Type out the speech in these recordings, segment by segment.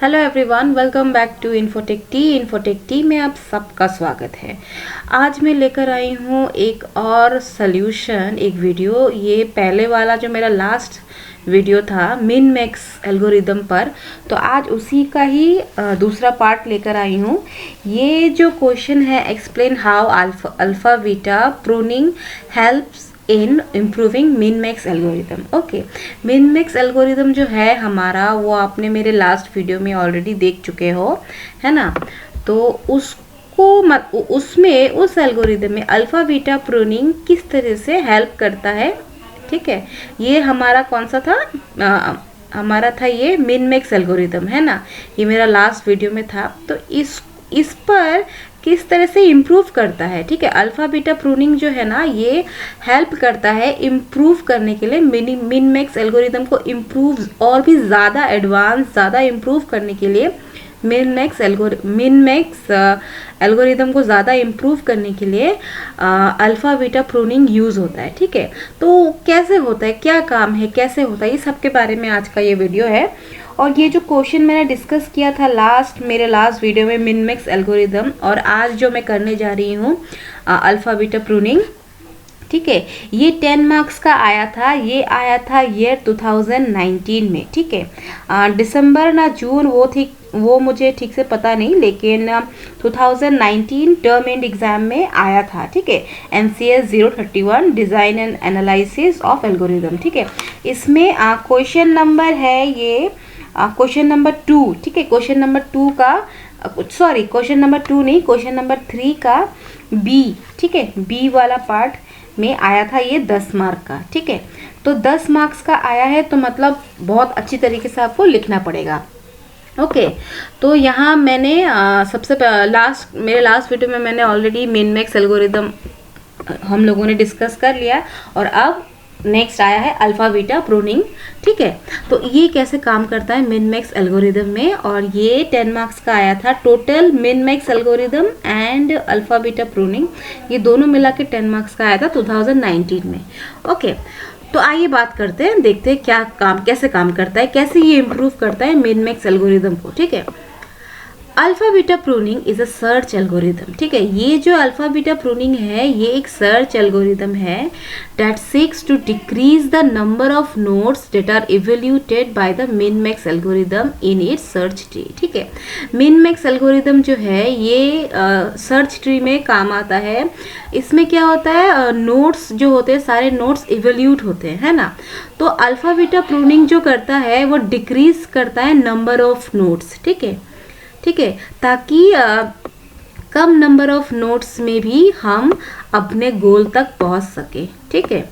Hello everyone, welcome back to Infotech T में आप सबका स्वागत है। आज मैं लेकर आई हूँ एक और सॉल्यूशन, एक वीडियो। ये पहले वाला जो मेरा लास्ट वीडियो था मिन मैक्स एल्गोरिदम पर, तो आज उसी का ही दूसरा पार्ट लेकर आई हूँ। ये जो क्वेश्चन है, explain how alpha beta pruning helps in improving मिन मैक्स एल्गोरिदम। ओके, मिन मैक्स एल्गोरिदम जो है हमारा, वो आपने मेरे लास्ट वीडियो में ऑलरेडी देख चुके हो, है ना। तो उसमें उस एल्गोरिदम में अल्फा बीटा प्रूनिंग किस तरह से हेल्प करता है, ठीक है। ये हमारा कौन सा था, हमारा था ये मिन मैक्स एल्गोरिदम, है ना। ये मेरा लास्ट वीडियो में था। तो इस पर किस तरह से इम्प्रूव करता है, ठीक है। अल्फा बीटा प्रूनिंग जो है ना, ये हेल्प करता है इम्प्रूव करने के लिए, मिन मैक्स एल्गोरिदम को इम्प्रूव और भी ज़्यादा एडवांस, ज़्यादा इम्प्रूव करने के लिए मिन मैक्स एल्गोरिदम को ज़्यादा इम्प्रूव करने के लिए अल्फा बीटा प्रूनिंग यूज़ होता है, ठीक है। तो कैसे होता है, क्या काम है, कैसे होता है, ये सब के बारे में आज का ये वीडियो है। और ये जो क्वेश्चन मैंने डिस्कस किया था मेरे लास्ट वीडियो में, मिन मैक्स एल्गोरिदम, और आज जो मैं करने जा रही हूँ अल्फा बीटा प्रूनिंग, ठीक है। ये 10 मार्क्स का आया था। ये आया था ईयर 2019 में, ठीक है। दिसंबर ना जून वो मुझे ठीक से पता नहीं, लेकिन 2019 टर्म एंड एग्जाम में आया था, ठीक है। MCS 031 design and analysis of algorithm, ठीक है। इसमें क्वेश्चन नंबर है ये क्वेश्चन नंबर 2, ठीक है। क्वेश्चन नंबर 2 का क्वेश्चन नंबर 2 नहीं, क्वेश्चन नंबर 3 का बी, ठीक है। बी वाला पार्ट में आया था ये 10 मार्क का, ठीक है। तो 10 मार्क्स का आया है, तो मतलब बहुत अच्छी तरीके से आपको लिखना पड़ेगा। ओके, तो यहाँ मैंने मेरे लास्ट वीडियो में मैंने ऑलरेडी मिन मैक्स एल्गोरिदम हम लोगों ने डिस्कस कर लिया, और अब नेक्स्ट आया है अल्फा बीटा प्रूनिंग, ठीक है। तो ये कैसे काम करता है मिन मैक्स एल्गोरिदम में, और ये 10 मार्क्स का आया था टोटल। मिन max algorithm and alpha beta pruning, ये दोनों मिला के 10 मार्क्स का आया था 2019 में। ओके, तो आइए बात करते हैं, देखते हैं कैसे काम करता है, कैसे ये इम्प्रूव करता है मिन मैक्स एल्गोरिदम को, ठीक है। Alpha beta pruning is a search algorithm, ठीक है। ये जो अल्फा बीटा प्रूनिंग है, ये एक सर्च एल्गोरिदम है that seeks to decrease the number of nodes that are evaluated by the min max algorithm in its search tree, ठीक है। मिन मैक्स एल्गोरिदम जो है ये सर्च ट्री में काम आता है। इसमें क्या होता है, नोड्स जो होते हैं, सारे नोड्स इवेल्यूट होते हैं, है ना। तो अल्फा बीटा प्रूनिंग जो करता है वो डिक्रीज करता है नंबर ऑफ नोड्स, ठीक है, ठीक है, ताकि कम नंबर ऑफ नोड्स में भी हम अपने गोल तक पहुंच सके, ठीक है।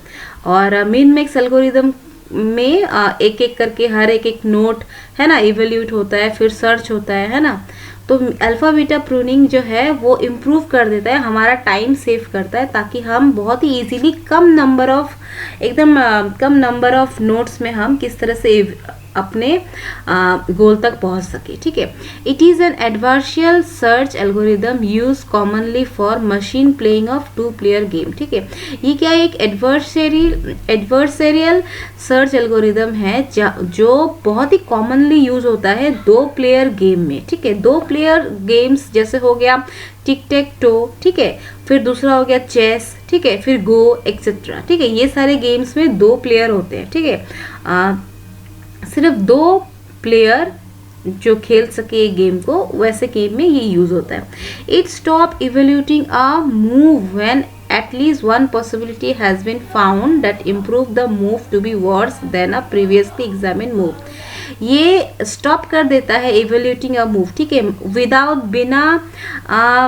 और मिन मैक्स एल्गोरिदम में एक एक करके हर एक नोड, है ना, इवेल्यूट होता है, फिर सर्च होता है ना। तो अल्फा बीटा प्रूनिंग जो है वो इम्प्रूव कर देता है, हमारा टाइम सेव करता है, ताकि हम बहुत ही इजीली कम नंबर ऑफ नोड्स में हम किस तरह से अपने गोल तक पहुंच सके, ठीक है। It is an adversarial search algorithm use commonly for machine playing of 2 player game, ठीक है। ये क्या एक एडवर्सेरियल सर्च एल्गोरिदम है जो बहुत ही कॉमनली यूज होता है 2 प्लेयर गेम में, ठीक है। 2 प्लेयर गेम्स जैसे हो गया टिक टेक टो, ठीक है, फिर दूसरा हो गया चेस, ठीक है, फिर गो एक्सेट्रा, ठीक है। ये सारे गेम्स में 2 प्लेयर होते हैं, ठीक है। सिर्फ 2 प्लेयर जो खेल सके गेम को, वैसे गेम में ये यूज होता है। It stop evaluating a move when at least one possibility has been found that improve the move to be worse than a previously examined move. ये स्टॉप कर देता है इवेल्यूटिंग अ मूव, ठीक है, विदाउट बिना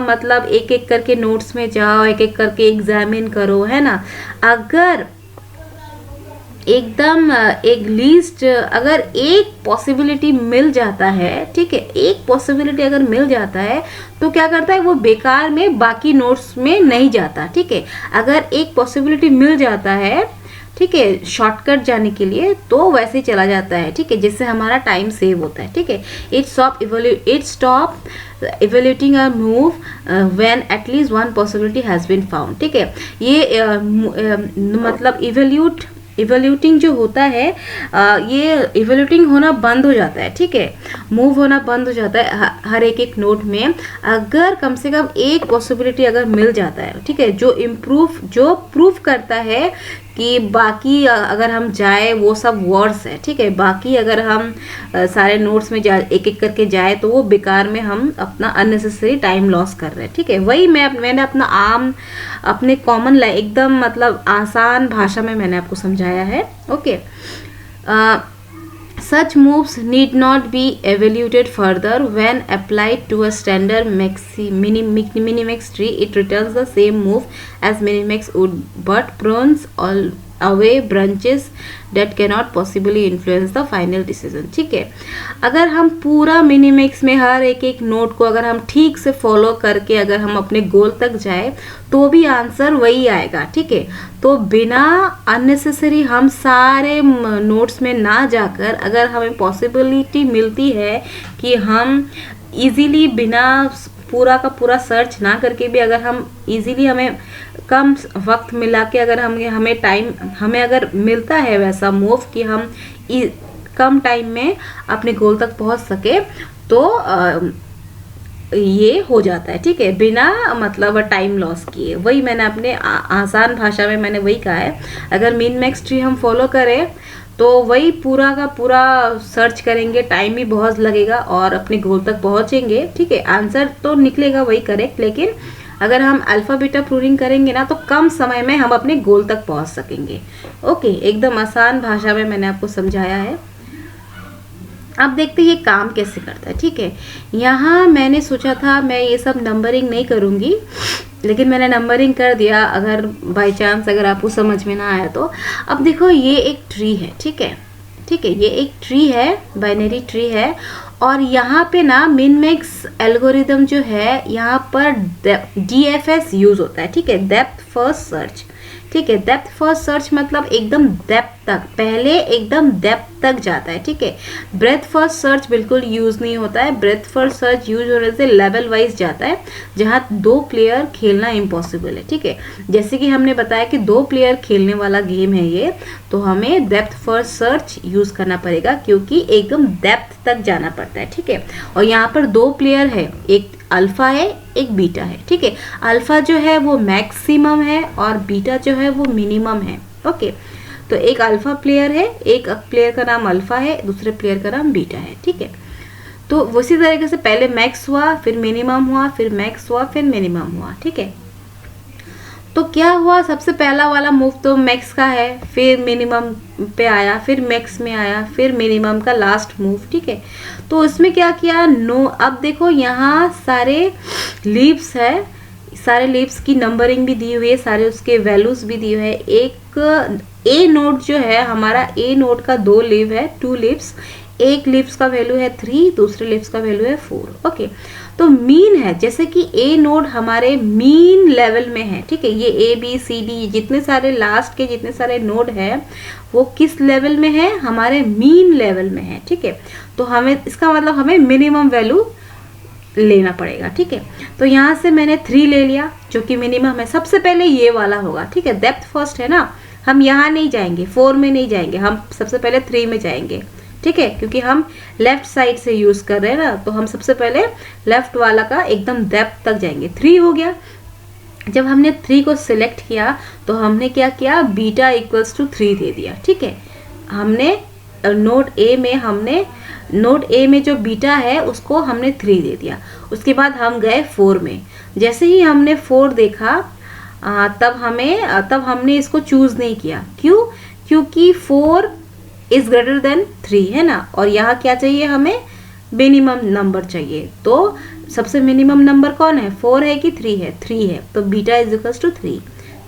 मतलब एक एक करके नोट्स में जाओ, एक एक करके एग्जामिन करो, है ना। अगर एकदम एक लीस्ट, अगर एक पॉसिबिलिटी मिल जाता है, ठीक है, एक पॉसिबिलिटी अगर मिल जाता है तो क्या करता है वो बेकार में बाकी नोट्स में नहीं जाता, ठीक है। अगर एक पॉसिबिलिटी मिल जाता है, ठीक है, शॉर्टकट जाने के लिए, तो वैसे ही चला जाता है, ठीक है, जिससे हमारा टाइम सेव होता है, ठीक है। It stop evaluating a move when at least one possibility has been found, ठीक है। ये मतलब इवेल्यूटिंग जो होता है, ये इवेल्यूटिंग होना बंद हो जाता है, ठीक है। मूव होना बंद हो जाता है हर एक एक नोड में, अगर कम से कम एक पॉसिबिलिटी अगर मिल जाता है, ठीक है, जो प्रूफ करता है कि बाकी अगर हम जाए वो सब वर्ड्स है, ठीक है, बाकी अगर हम सारे नोट्स में एक एक करके जाए तो वो बेकार में हम अपना अननेसेसरी टाइम लॉस कर रहे हैं, ठीक है। वही मैंने अपने कॉमन एकदम मतलब आसान भाषा में मैंने आपको समझाया है। Okay, such moves need not be evaluated further when applied to a standard minimax tree. It returns the same move as minimax would, but prunes all away branches that cannot possibly influence the final decision। ठीक है, अगर हम पूरा Minimax में हर एक एक note को अगर हम ठीक से फॉलो करके अगर हम अपने गोल तक जाए तो भी आंसर वही आएगा, ठीक है। तो बिना अननेसेसरी हम सारे नोट्स में ना जाकर अगर हमें पॉसिबिलिटी मिलती है कि हम इजीली बिना पूरा का पूरा सर्च ना करके भी अगर हम इजीली हमें कम वक्त मिला के अगर हमें अगर मिलता है वैसा मूव कि हम कम टाइम में अपने गोल तक पहुंच सके तो ये हो जाता है, ठीक है, बिना मतलब टाइम लॉस किए। वही मैंने अपने आसान भाषा में मैंने वही कहा है। अगर मिन मैक्स ट्री हम फॉलो करें तो वही पूरा का पूरा सर्च करेंगे, टाइम भी बहुत लगेगा और अपने गोल तक पहुंचेंगे, ठीक है। आंसर तो निकलेगा वही करेक्ट, लेकिन अगर हम अल्फा बीटा प्रूनिंग करेंगे ना तो कम समय में हम अपने गोल तक पहुंच सकेंगे। ओके, एकदम आसान भाषा में मैंने आपको समझाया है। अब देखते हैं ये काम कैसे करता है, ठीक है। यहाँ मैंने सोचा था मैं ये सब नंबरिंग नहीं करूँगी, लेकिन मैंने नंबरिंग कर दिया, अगर बाय चांस अगर आपको समझ में ना आया तो। अब देखो ये एक ट्री है, ठीक है, ये एक ट्री है, बाइनरी ट्री है, और यहाँ पे ना मिन मैक्स एल्गोरिदम जो है यहाँ पर DFS यूज होता है, ठीक है, डेप्थ फर्स्ट सर्च, ठीक है। डेप्थ फर्स्ट सर्च मतलब एकदम डेप्थ तक, पहले एकदम डेप्थ तक जाता है, ठीक है। ब्रेथ फर्स्ट सर्च बिल्कुल यूज नहीं होता है। ब्रेथ फर्स्ट सर्च यूज होने से लेवल वाइज जाता है, जहाँ 2 प्लेयर खेलना इम्पॉसिबल है, ठीक है। जैसे कि हमने बताया कि 2 प्लेयर खेलने वाला गेम है ये, तो हमें डेप्थ फर्स्ट सर्च यूज करना पड़ेगा क्योंकि एकदम डेप्थ तक जाना पड़ता है, ठीक है। और यहाँ पर 2 प्लेयर है, एक अल्फा है एक बीटा है, ठीक है। अल्फा जो है वो मैक्सिमम है और बीटा जो है वो मिनिमम है। ओके, तो एक अल्फा प्लेयर है, एक प्लेयर का नाम अल्फा है, दूसरे प्लेयर का नाम बीटा है, ठीक है। तो उसी तरीके से पहले मैक्स हुआ, फिर मिनिमम हुआ, फिर मैक्स हुआ, फिर मिनिमम हुआ, ठीक है। तो क्या हुआ, सबसे पहला वाला मूव तो मैक्स का है, फिर मिनिमम पे आया, फिर मैक्स में आया, फिर मिनिमम का लास्ट मूव, ठीक है। तो इसमें क्या किया, अब देखो यहाँ सारे लीव्स है, सारे लीव्स की नंबरिंग भी दी हुई है, सारे उसके वैल्यूज भी दी हुई है। एक ए नोड जो है हमारा, ए नोड का 2 लीव है, 2 लीव्स, एक लीव्स का वैल्यू है 3, दूसरे लीव्स का वैल्यू है 4। ओके, तो मीन है, जैसे कि ए नोड हमारे मीन लेवल में है, ठीक है। ये ABCD जितने सारे लास्ट के जितने सारे नोड है वो किस लेवल में है, हमारे मीन लेवल में है, ठीक है। तो हमें इसका मतलब हमें मिनिमम वैल्यू लेना पड़ेगा, ठीक है। तो यहाँ से मैंने 3 ले लिया जो कि मिनिमम है। सबसे पहले ये वाला होगा, ठीक है, डेप्थ फर्स्ट है ना, हम यहाँ नहीं जाएंगे, 4 में नहीं जाएंगे, हम सबसे पहले 3 में जाएंगे, ठीक है, क्योंकि हम लेफ्ट साइड से यूज कर रहे हैं ना, तो हम सबसे पहले लेफ्ट वाला का एकदम डेप्थ तक जाएंगे। 3 हो गया। जब हमने 3 को सिलेक्ट किया तो हमने क्या किया, बीटा इक्वल्स टू 3 दे दिया, ठीक है। हमने नोड ए में जो बीटा है उसको हमने 3 दे दिया। उसके बाद हम गए 4 में। जैसे ही हमने 4 देखा तब हमने इसको चूज नहीं किया। क्यों? क्योंकि 4 इज ग्रेटर देन 3 है ना, और यहाँ क्या चाहिए, हमें मिनिमम नंबर चाहिए। तो सबसे मिनिमम नंबर कौन है, 4 है कि 3 है, 3 है, तो बीटा इज इक्वल्स टू 3,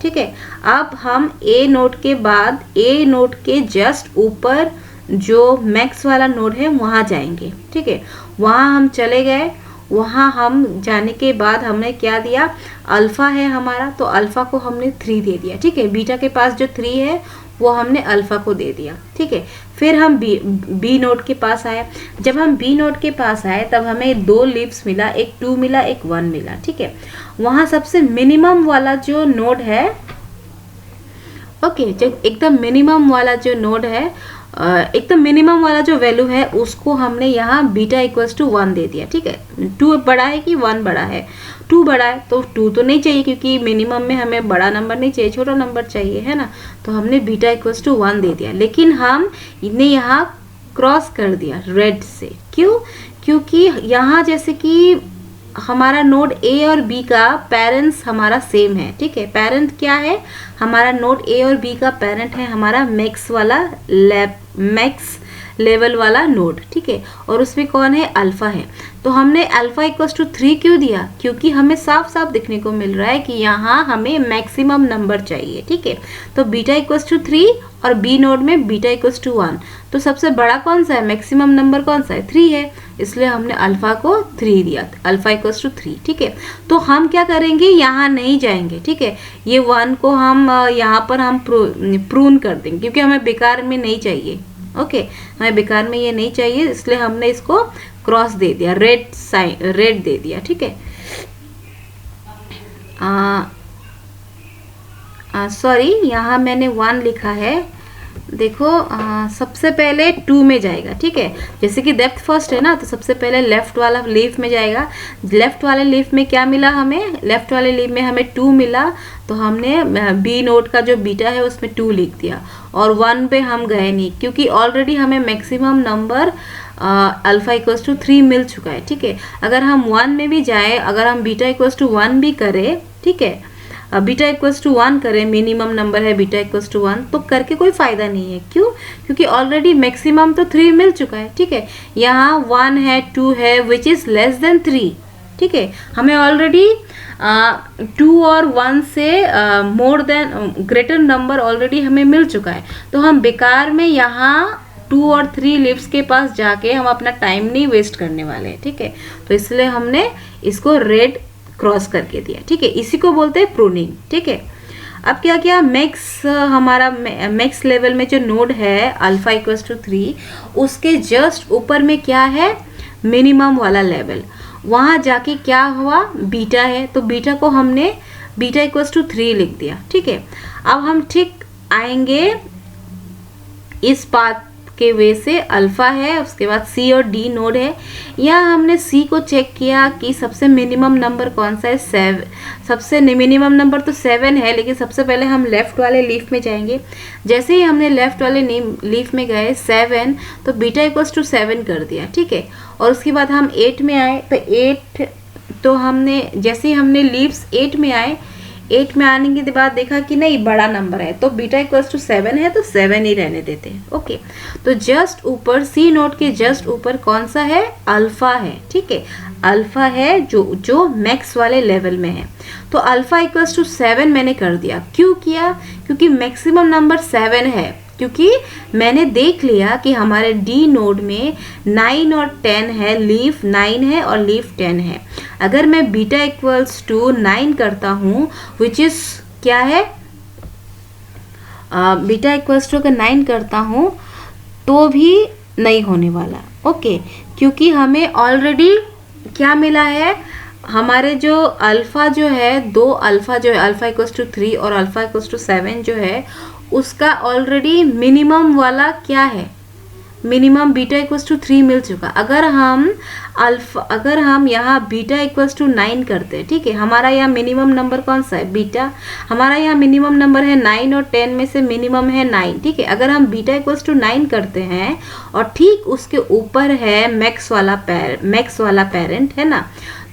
ठीक है। अब हम ए नोड के बाद, ए नोड के जस्ट ऊपर जो मैक्स वाला नोड है वहाँ जाएंगे, ठीक है। वहाँ हम चले गए, वहाँ हम जाने के बाद हमने क्या दिया, अल्फा है हमारा, तो अल्फा को हमने 3 दे दिया, ठीक है। बीटा के पास जो 3 है वो हमने अल्फा को दे दिया, ठीक है। फिर हम बी नोड के पास आए। जब हम बी नोड के पास आए तब हमें 2 लीव्स मिला, एक 2 मिला, एक 1 मिला, ठीक है। वहाँ सबसे मिनिमम वाला जो नोड है, ओके, जब एकदम मिनिमम वाला जो नोड है एक तो मिनिमम वाला जो वैल्यू है उसको हमने यहाँ बीटा इक्वल्स टू 1 दे दिया, ठीक है। 2 बड़ा है कि 1 बड़ा है? 2 बड़ा है, तो 2 तो नहीं चाहिए क्योंकि मिनिमम में हमें बड़ा नंबर नहीं चाहिए, छोटा नंबर चाहिए, है ना। तो हमने बीटा इक्वल्स टू 1 दे दिया, लेकिन हम इन्हें यहाँ क्रॉस कर दिया रेड से। क्यों? क्योंकि यहाँ जैसे कि हमारा नोड ए और बी का पेरेंट्स हमारा सेम है, ठीक है। पेरेंट क्या है? हमारा नोड ए और बी का पेरेंट है हमारा मैक्स वाला मैक्स लेवल वाला नोड, ठीक है। और उसमें कौन है? अल्फा है। तो हमने अल्फा इक्वल्स टू 3 क्यों दिया? क्योंकि हमें साफ साफ दिखने को मिल रहा है कि यहाँ हमें मैक्सिमम नंबर चाहिए, ठीक है। तो बीटा इक्वल्स टू 3 और बी नोड में बीटा इक्वल्स टू 1, तो सबसे बड़ा कौन सा है? मैक्सिमम नंबर कौन सा है? 3 है, इसलिए हमने अल्फा को 3 दिया, अल्फा इक्वल्स टू 3, ठीक है। तो हम क्या करेंगे? यहाँ नहीं जाएंगे, ठीक है। ये 1 को हम यहाँ पर हम प्रून कर देंगे क्योंकि हमें बेकार में नहीं चाहिए, ओके। हमें बेकार में ये नहीं चाहिए, इसलिए हमने इसको क्रॉस दे दिया, रेड साइन, रेड दे दिया, ठीक है। सॉरी, यहाँ मैंने 1 लिखा है, देखो सबसे पहले 2 में जाएगा, ठीक है। जैसे कि डेप्थ फर्स्ट है ना, तो सबसे पहले लेफ्ट वाला लीफ में जाएगा। लेफ्ट वाले लीफ में क्या मिला हमें? लेफ्ट वाले लीफ में हमें 2 मिला, तो हमने बी नोट का जो बीटा है उसमें 2 लिख दिया, और 1 पे हम गए नहीं क्योंकि ऑलरेडी हमें maximum number alpha equals to 3 मिल चुका है, ठीक है। अगर हम 1 में भी जाए, अगर हम बीटा इक्वल्स टू 1 भी करें, ठीक है, बीटा इक्वल्स टू 1 करें, मिनिमम नंबर है बीटा इक्वल्स टू 1, तो करके कोई फायदा नहीं है। क्यों? क्योंकि ऑलरेडी मैक्सिमम तो 3 मिल चुका है, ठीक है। यहाँ 1 है, 2 है, विच इज लेस देन 3, ठीक है। हमें ऑलरेडी 2 और 1 से more than greater number already हमें मिल चुका है, तो हम बेकार में यहाँ 2 और 3 लिव्स के पास जाके हम अपना टाइम नहीं वेस्ट करने वाले हैं, ठीक है। तो इसलिए हमने इसको रेड क्रॉस करके दिया, ठीक है। इसी को बोलते हैं प्रूनिंग, ठीक है। अब क्या किया? मैक्स, हमारा मैक्स लेवल में जो नोड है अल्फा इक्वल्स टू 3, उसके जस्ट ऊपर में क्या है? मिनिमम वाला लेवल। वहाँ जाके क्या हुआ? बीटा है, तो बीटा को हमने बीटा इक्वल्स टू 3 लिख दिया, ठीक है। अब हम ठीक आएंगे इस पाथ के वे से, अल्फा है, उसके बाद सी और डी नोड है। यहाँ हमने सी को चेक किया कि सबसे मिनिमम नंबर कौन सा है? 7। सबसे मिनिमम नंबर तो 7 है, लेकिन सबसे पहले हम लेफ्ट वाले लीफ में जाएंगे। जैसे ही हमने लेफ्ट वाले लीफ में गए 7, तो बीटा इक्वल्स टू 7 कर दिया, ठीक है। और उसके बाद हम 8 में आए, तो 8, तो हमने जैसे ही हमने लीव्स 8 में आए, 8 में आने के बाद देखा कि नहीं बड़ा नंबर है, तो बीटा इक्वल्स टू 7 है, तो 7 ही रहने देते हैं, ओके। तो जस्ट ऊपर सी नोट के जस्ट ऊपर कौन सा है? अल्फा है, ठीक है। अल्फा है जो मैक्स वाले लेवल में है, तो अल्फा इक्वल्स टू 7 मैंने कर दिया। क्यों किया? क्योंकि मैक्सिमम नंबर 7 है, क्योंकि मैंने देख लिया कि हमारे डी नोड में 9 और 10 है, लीफ 9 है और लीफ 10 है। अगर मैं बीटा इक्वल्स टू 9 करता हूँ, विच इज क्या है? बीटा इक्वल्स टू अगर 9 करता हूँ तो भी नहीं होने वाला, ओके। क्योंकि हमें ऑलरेडी क्या मिला है? हमारे जो अल्फा जो है, 2 अल्फा जो है, अल्फा इक्वल्स टू 3 और अल्फा इक्वल्स टू 7 जो है, उसका ऑलरेडी मिनिमम वाला क्या है? मिनिमम बीटा इक्वल्स टू 3 मिल चुका। अगर हम यहाँ बीटा इक्वल्स टू 9 करते हैं, ठीक है, हमारा यहाँ मिनिमम नंबर कौन सा है? बीटा। हमारा यहाँ मिनिमम नंबर है 9 और 10 में से मिनिमम है 9, ठीक है। अगर हम बीटा इक्वल्स टू 9 करते हैं और ठीक उसके ऊपर है मैक्स वाला पेरेंट है ना,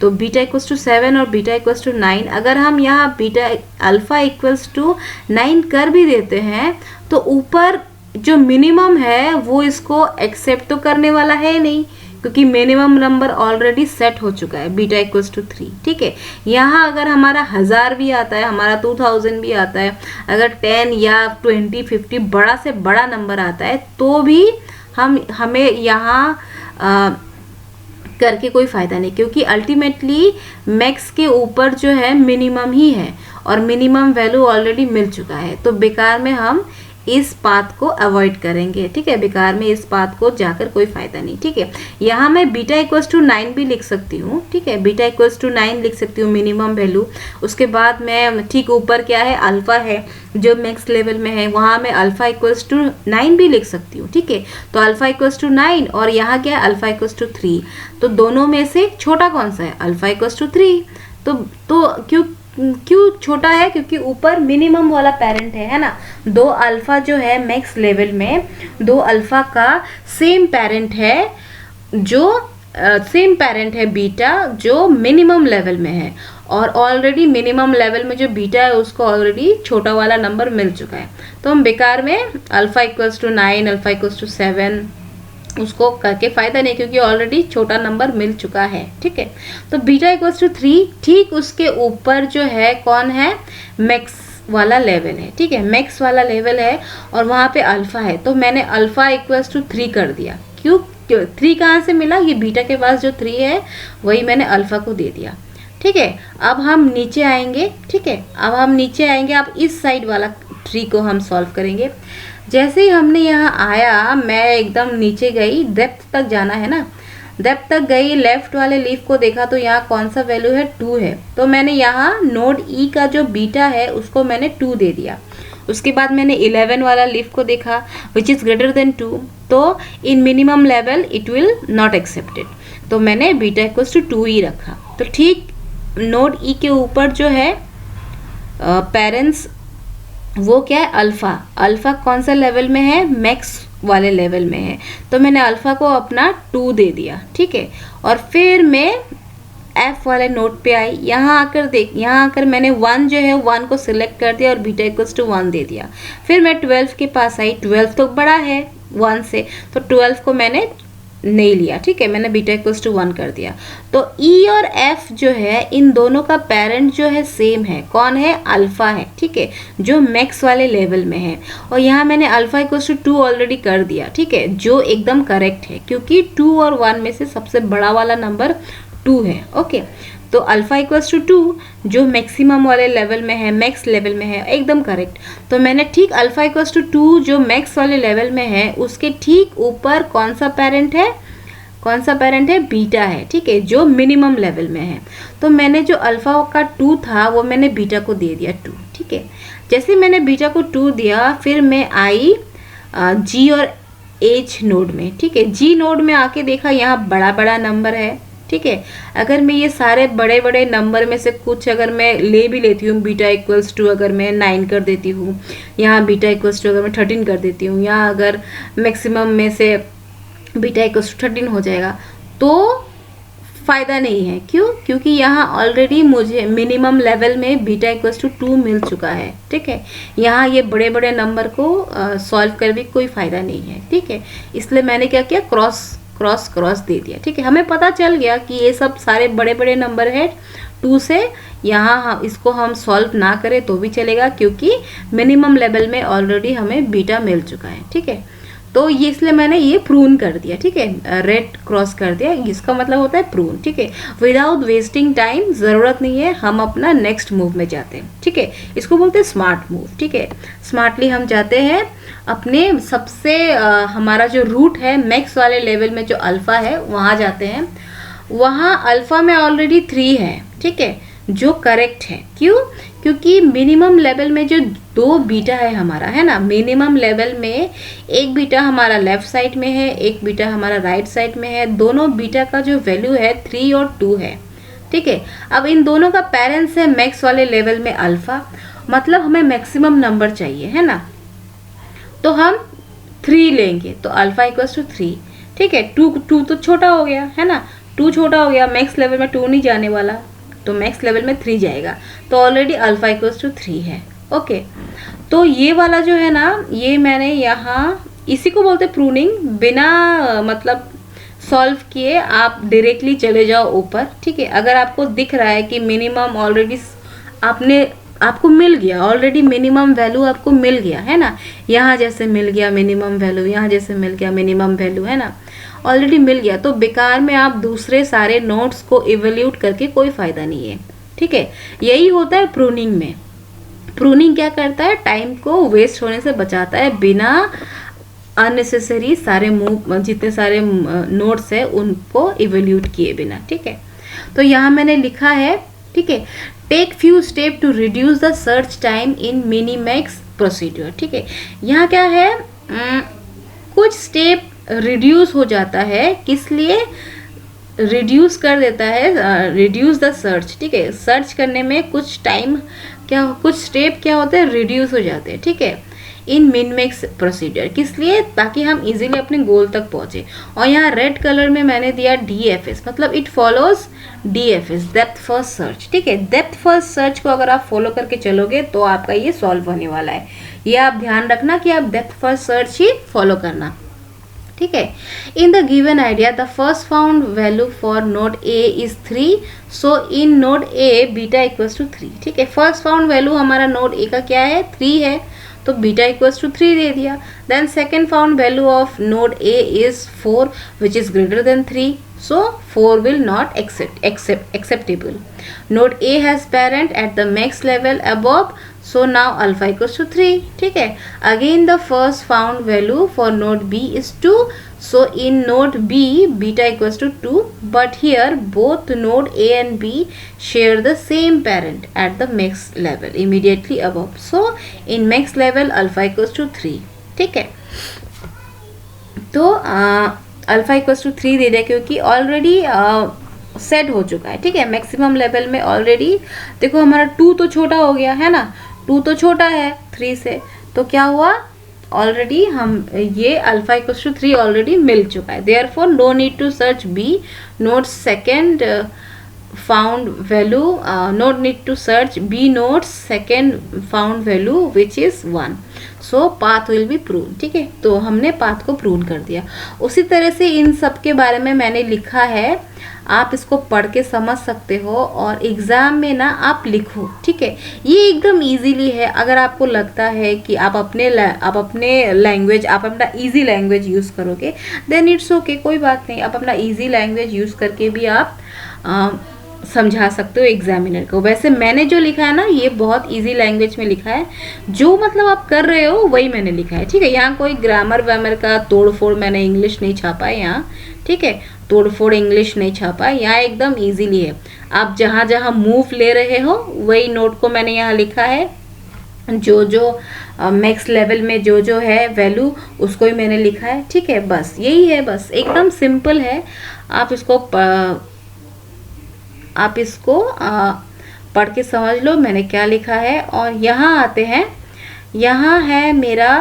तो बीटा इक्वल्स टू 7 और बीटा इक्वल्स टू 9, अगर हम यहाँ बीटा अल्फा इक्वल्स टू 9 कर भी देते हैं, तो ऊपर जो मिनिमम है वो इसको एक्सेप्ट तो करने वाला है नहीं, क्योंकि मिनिमम नंबर ऑलरेडी सेट हो चुका है, बीटा इक्वल्स टू 3, ठीक है। यहाँ अगर हमारा 1000 भी आता है, हमारा 2000 भी आता है, अगर 10 या 20, 50 बड़ा से बड़ा नंबर आता है, तो भी हमें यहाँ करके कोई फ़ायदा नहीं, क्योंकि अल्टीमेटली मैक्स के ऊपर जो है मिनिमम ही है और मिनिमम वैल्यू ऑलरेडी मिल चुका है, तो बेकार में हम इस पाथ को अवॉइड करेंगे, ठीक है। बेकार में इस पाथ को जाकर कोई फायदा नहीं, ठीक है। यहाँ मैं बीटा इक्वल्स टू 9 भी लिख सकती हूँ, ठीक है। बीटा इक्वल्स टू 9 लिख सकती हूँ मिनिमम वैल्यू। उसके बाद मैं ठीक ऊपर क्या है, अल्फा है जो मैक्स लेवल में है, वहाँ मैं अल्फा इक्वल्स टू 9 भी लिख सकती हूँ, ठीक है। तो अल्फा इक्वल्स टू 9 और यहाँ क्या है, अल्फा इक्वल्स टू 3। तो दोनों में से छोटा कौन सा है, अल्फा इक्वल्स टू 3। तो क्यों छोटा है, क्योंकि ऊपर मिनिमम वाला पेरेंट है ना। दो अल्फा जो है मैक्स लेवल में, दो अल्फा का सेम पेरेंट है, जो सेम पेरेंट है बीटा, जो मिनिमम लेवल में है। और ऑलरेडी मिनिमम लेवल में जो बीटा है उसको ऑलरेडी छोटा वाला नंबर मिल चुका है। तो हम बेकार में alpha equals to 9, alpha equals to 7 उसको करके फायदा नहीं, क्योंकि ऑलरेडी छोटा नंबर मिल चुका है, ठीक है। तो बीटा इक्वल्स टू 3, ठीक उसके ऊपर जो है कौन है, मैक्स वाला लेवल है, ठीक है। मैक्स वाला लेवल है और वहाँ पे अल्फा है, तो मैंने अल्फा इक्वल्स टू 3 कर दिया। क्यों 3 कहाँ से मिला, ये बीटा के पास जो 3 है वही मैंने अल्फा को दे दिया, ठीक है। अब हम नीचे आएंगे, ठीक है। अब हम नीचे आएंगे, अब इस साइड वाला ट्री को हम सॉल्व करेंगे। जैसे ही हमने यहाँ आया, मैं एकदम नीचे गई, डेप्थ तक जाना है ना, डेप्थ तक गई, लेफ्ट वाले लीफ को देखा तो यहाँ कौन सा वैल्यू है, 2 है। तो मैंने यहाँ नोड ई का जो बीटा है उसको मैंने 2 दे दिया। उसके बाद मैंने 11 वाला लीफ को देखा विच इज़ ग्रेटर देन 2, तो इन minimum level it will not accepted, तो मैंने बीटा इक्वल्स टू 2 ही रखा। तो ठीक नोड ई के ऊपर जो है पेरेंट्स वो क्या है, अल्फ़ा। अल्फ़ा कौन सा लेवल में है, मैक्स वाले लेवल में है, तो मैंने अल्फ़ा को अपना 2 दे दिया, ठीक है। और फिर मैं एफ वाले नोट पे आई, यहाँ आकर मैंने 1 जो है 1 को सिलेक्ट कर दिया और बीटा इक्वल्स टू 1 दे दिया। फिर मैं 12 के पास आई, 12 तो बड़ा है 1 से, तो 12 को मैंने नहीं लिया, ठीक है। मैंने बीटा इक्वल्स टू 1 कर दिया। तो ई और एफ जो है इन दोनों का पेरेंट जो है सेम है, कौन है, अल्फा है, ठीक है, जो मैक्स वाले लेवल में है। और यहाँ मैंने अल्फा इक्वल्स टू 2 ऑलरेडी कर दिया, ठीक है, जो एकदम करेक्ट है, क्योंकि 2 और 1 में से सबसे बड़ा वाला नंबर 2 है, ओके। तो अल्फा इक्वल्स टू 2 जो मैक्सिमम वाले लेवल में है, मैक्स लेवल में है, एकदम करेक्ट। तो मैंने ठीक अल्फा इक्वल्स टू 2 जो मैक्स वाले लेवल में है उसके ठीक ऊपर कौन सा पेरेंट है, कौन सा पेरेंट है, बीटा है, ठीक है, जो मिनिमम लेवल में है। तो मैंने जो अल्फा का 2 था वो मैंने बीटा को दे दिया 2, ठीक है। जैसे मैंने बीटा को 2 दिया, फिर मैं आई जी और एच नोड में, ठीक है। जी नोड में आके देखा यहाँ बड़ा बड़ा नंबर है, ठीक है। अगर मैं ये सारे बड़े बड़े नंबर में से कुछ अगर मैं ले भी लेती हूँ, बीटा इक्वल्स टू अगर मैं 9 कर देती हूँ, यहाँ बीटा इक्वल्स टू अगर मैं 13 कर देती हूँ, यहाँ अगर मैक्सिमम में से बीटा इक्वल्स टू 13 हो जाएगा, तो फ़ायदा नहीं है। क्यों, क्योंकि यहाँ ऑलरेडी मुझे मिनिमम लेवल में बीटा इक्वल्स टू 2 मिल चुका है, ठीक है। यहाँ ये बड़े बड़े नंबर को सॉल्व कर भी कोई फ़ायदा नहीं है, ठीक है। इसलिए मैंने क्या किया, क्रॉस दे दिया, ठीक है। हमें पता चल गया कि ये सब सारे बड़े बड़े नंबर है 2 से, यहाँ इसको हम सॉल्व ना करें तो भी चलेगा, क्योंकि मिनिमम लेवल में ऑलरेडी हमें बीटा मिल चुका है, ठीक है। तो ये इसलिए मैंने ये प्रून कर दिया, ठीक है, रेड क्रॉस कर दिया, इसका मतलब होता है प्रून, ठीक है। विदाउट वेस्टिंग टाइम, ज़रूरत नहीं है, हम अपना नेक्स्ट मूव में जाते हैं, ठीक है। इसको बोलते हैं स्मार्ट मूव, ठीक है। स्मार्टली हम जाते हैं अपने सबसे हमारा जो रूट है मैक्स वाले लेवल में जो अल्फ़ा है वहाँ जाते हैं। वहाँ अल्फ़ा में ऑलरेडी 3 है, ठीक है, जो करेक्ट है। क्यों, क्योंकि मिनिमम लेवल में जो 2 बीटा है हमारा, है ना, मिनिमम लेवल में एक बीटा हमारा लेफ्ट साइड में है, एक बीटा हमारा राइट साइड में है, दोनों बीटा का जो वैल्यू है 3 और 2 है, ठीक है। अब इन दोनों का पेरेंट्स है मैक्स वाले लेवल में अल्फ़ा, मतलब हमें मैक्सिमम नंबर चाहिए, है ना, तो हम 3 लेंगे, तो अल्फ़ा इक्वल्स टू 3, ठीक है। 2 तो छोटा हो गया, है ना, 2 छोटा हो गया, मैक्स लेवल में 2 नहीं जाने वाला, तो मैक्स लेवल में 3 जाएगा, तो ऑलरेडी अल्फ़ा इक्वल्स टू 3 है, ओके। तो ये वाला जो है ना, ये मैंने यहाँ, इसी को बोलते प्रूनिंग, बिना मतलब सॉल्व किए आप डायरेक्टली चले जाओ ऊपर, ठीक है। अगर आपको दिख रहा है कि मिनिमम ऑलरेडी आपको मिल गया, ऑलरेडी मिनिमम वैल्यू आपको मिल गया, है ना, यहाँ जैसे मिल गया मिनिमम वैल्यू, यहाँ जैसे मिल गया मिनिमम वैल्यू, है ना, ऑलरेडी मिल गया, तो बेकार में आप दूसरे सारे नोट्स को इवैल्यूएट करके कोई फ़ायदा नहीं है, ठीक है। यही होता है प्रूनिंग में, प्रूनिंग क्या करता है, टाइम को वेस्ट होने से बचाता है बिना अननेसेसरी सारे मूव, जितने सारे नोट्स है उनको इवोल्यूट किए बिना, ठीक है। तो यहाँ मैंने लिखा है, ठीक है, take few step to reduce the search time in minimax procedure, ठीक है। यहाँ क्या है, कुछ स्टेप रिड्यूस हो जाता है, किस लिए रिड्यूस कर देता है, रिड्यूस द सर्च, ठीक है। सर्च करने में कुछ टाइम क्या, कुछ स्टेप क्या होते हैं, रिड्यूस हो जाते हैं, ठीक है, इन मिनमैक्स प्रोसीजर, किस लिए, ताकि हम इजीली अपने गोल तक पहुंचे। और यहाँ रेड कलर में मैंने दिया DFS, मतलब it follows DFS, depth first search, ठीक है। डेप्थ फर्स्ट सर्च को अगर आप फॉलो करके चलोगे तो आपका ये सॉल्व होने वाला है। ये आप ध्यान रखना कि आप डेप्थ फर्स्ट सर्च ही फॉलो करना, ठीक है। In the given idea the first found value for node A is 3, so in node A beta equals to 3, ठीक है। फर्स्ट फाउंड वैल्यू हमारा नोड A का क्या है, 3 है, तो बीटा इक्वल्स टू 3 दे दिया। Then second found value of node A is 4 which is greater than 3, so 4 will not acceptable. Node A has parent at the max level above, so now alpha equals to 3, ठीक है। Again the first found value for node B is 2, so in node B beta equals to 2, but here both node A and B share the same parent at the max level immediately above, so in max level alpha equals to 3, ठीक है। तो alpha equals to 3 दे दिया क्योंकि already set हो चुका है, ठीक है। मैक्सिमम लेवल में ऑलरेडी देखो हमारा 2 तो छोटा हो गया है ना, 2 तो छोटा है 3 से, तो क्या हुआ, ऑलरेडी हम ये अल्फा इक्वल्स टू 3 ऑलरेडी मिल चुका है। Therefore no need to search B node second found value, no need to search B nodes second found value which is 1, so path will be pruned, ठीक है। तो हमने path को prune कर दिया। उसी तरह से इन सब के बारे में मैंने लिखा है, आप इसको पढ़ के समझ सकते हो और एग्ज़ाम में ना आप लिखो, ठीक है। ये एकदम इजीली है। अगर आपको लगता है कि आप अपने लैंग्वेज, आप अपना इजी लैंग्वेज यूज़ करोगे देन इट्स ओके, कोई बात नहीं, आप अपना इजी लैंग्वेज यूज़ करके भी आप समझा सकते हो एग्जामिनर को। वैसे मैंने जो लिखा है ना ये बहुत इजी लैंग्वेज में लिखा है, जो मतलब आप कर रहे हो वही मैंने लिखा है, ठीक है। यहाँ कोई ग्रामर वैमर का तोड़ फोड़ मैंने इंग्लिश नहीं छापा है यहाँ, ठीक है, तोड़ फोड़ इंग्लिश नहीं छापा है यहाँ, एकदम इजीली है। आप जहाँ जहाँ मूव ले रहे हो वही नोट को मैंने यहाँ लिखा है, जो मैक्स लेवल में जो है वैल्यू उसको ही मैंने लिखा है, ठीक है। बस यही है, बस एकदम सिंपल है। आप इसको पढ़ के समझ लो मैंने क्या लिखा है। और यहाँ आते हैं, यहाँ है मेरा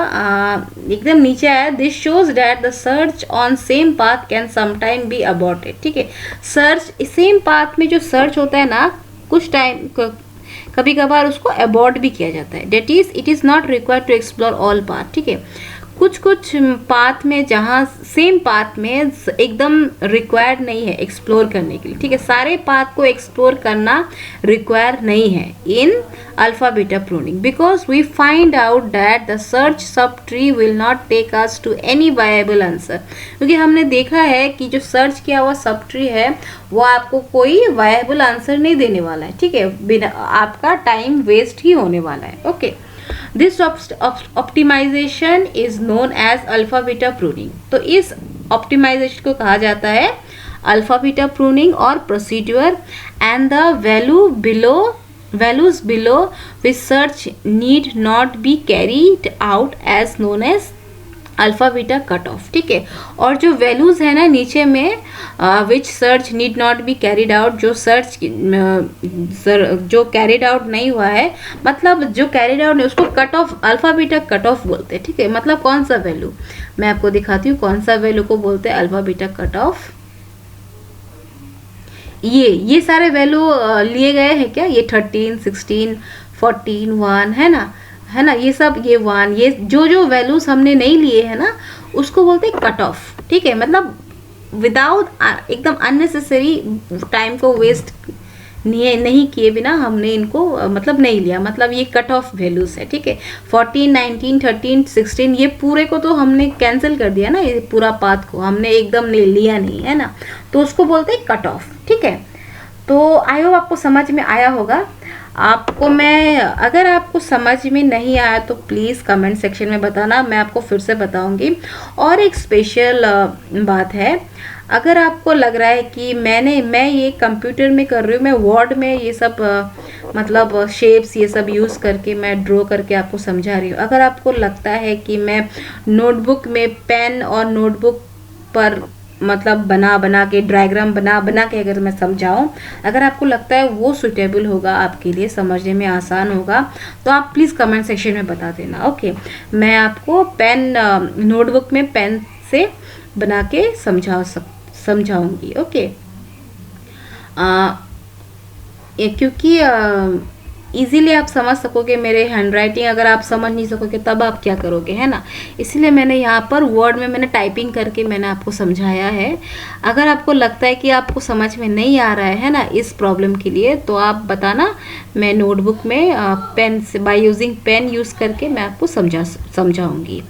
एकदम नीचे आया, this shows that the search on same path can sometime be aborted, ठीक है। सर्च सेम पाथ में जो सर्च होता है ना, कुछ टाइम कभी कभार उसको अबॉर्ट भी किया जाता है, that is it is not required to explore all path, ठीक है। कुछ पाथ में, जहाँ सेम पाथ में एकदम रिक्वायर्ड नहीं है एक्सप्लोर करने के लिए, ठीक है, सारे पाथ को एक्सप्लोर करना रिक्वायर नहीं है in alpha beta pruning, because we find out that the search sub tree will not take us to any viable answer, क्योंकि हमने देखा है कि जो सर्च किया हुआ सब ट्री है वो आपको कोई वायबल आंसर नहीं देने वाला है, ठीक है, बिना आपका टाइम वेस्ट ही होने वाला है, okay. This optimization is known as alpha beta pruning, तो इस ऑप्टिमाइजेशन को कहा जाता है अल्फा बीटा प्रूनिंग और procedure. And the values below which search need not be carried out as known as alpha beta cut off, ठीक है। और जो वैल्यूज़ है ना नीचे में which search need not be carried out, जो सर्च जो कैरिड आउट नहीं हुआ है, मतलब जो कैरिड आउट नहीं उसको cut off, alpha beta cut off बोलते हैं, ठीक है। मतलब कौन सा वैल्यू, मैं आपको दिखाती हूँ कौन सा वैल्यू को बोलते हैं अल्फा बीटा कट ऑफ। ये सारे वैल्यू लिए गए हैं क्या, ये 13, 16, 14, 1 है ना, ये सब, ये 1, ये जो वैल्यूज हमने नहीं लिए हैं ना उसको बोलते हैं कट ऑफ, ठीक है। मतलब विदाउट एकदम अननेसेसरी टाइम को वेस्ट नहीं किए बिना हमने इनको मतलब नहीं लिया, मतलब ये कट ऑफ वैल्यूज है, ठीक है। 14, 19, 13, 16 ये पूरे को तो हमने कैंसिल कर दिया ना, ये पूरा पाथ को हमने एकदम नहीं लिया नहीं है ना, तो उसको बोलते हैं कट ऑफ, ठीक है। तो आई होप आपको समझ में आया होगा। आपको मैं, अगर आपको समझ में नहीं आया तो प्लीज़ कमेंट सेक्शन में बताना, मैं आपको फिर से बताऊंगी। और एक स्पेशल बात है, अगर आपको लग रहा है कि मैं ये कंप्यूटर में कर रही हूँ, मैं वर्ड में ये सब मतलब शेप्स ये सब यूज़ करके मैं ड्रॉ करके आपको समझा रही हूँ, अगर आपको लगता है कि मैं नोटबुक में पेन और नोटबुक पर मतलब बना बना के डायग्राम बना बना के अगर मैं समझाऊं, अगर आपको लगता है वो सुटेबल होगा, आपके लिए समझने में आसान होगा, तो आप प्लीज़ कमेंट सेक्शन में बता देना। ओके, मैं आपको पेन नोटबुक में पेन से बना के समझाऊंगी। ओके, क्योंकि इजीली आप समझ सकोगे मेरे हैंडराइटिंग, अगर आप समझ नहीं सकोगे तब आप क्या करोगे, है ना। इसलिए मैंने यहाँ पर वर्ड में मैंने टाइपिंग करके मैंने आपको समझाया है। अगर आपको लगता है कि आपको समझ में नहीं आ रहा है ना इस प्रॉब्लम के लिए, तो आप बताना, मैं नोटबुक में पेन से बाय यूजिंग पेन यूज़ करके मैं आपको समझाऊंगी।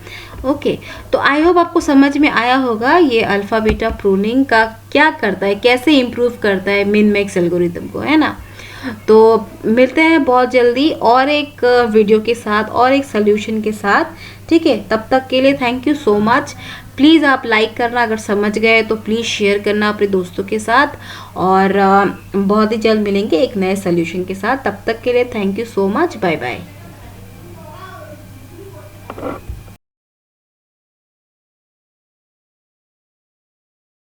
ओके, तो आई होप आपको समझ में आया होगा ये अल्फा बीटा प्रूनिंग का क्या करता है, कैसे इम्प्रूव करता है मिन मैक्स एल्गोरिथम को, है ना। तो मिलते हैं बहुत जल्दी और एक वीडियो के साथ और एक सोल्यूशन के साथ, ठीक है। तब तक के लिए thank you so much. Please आप लाइक करना, अगर समझ गए तो प्लीज़ शेयर करना अपने दोस्तों के साथ, और बहुत ही जल्द मिलेंगे एक नए सोल्यूशन के साथ। तब तक के लिए thank you so much, bye bye.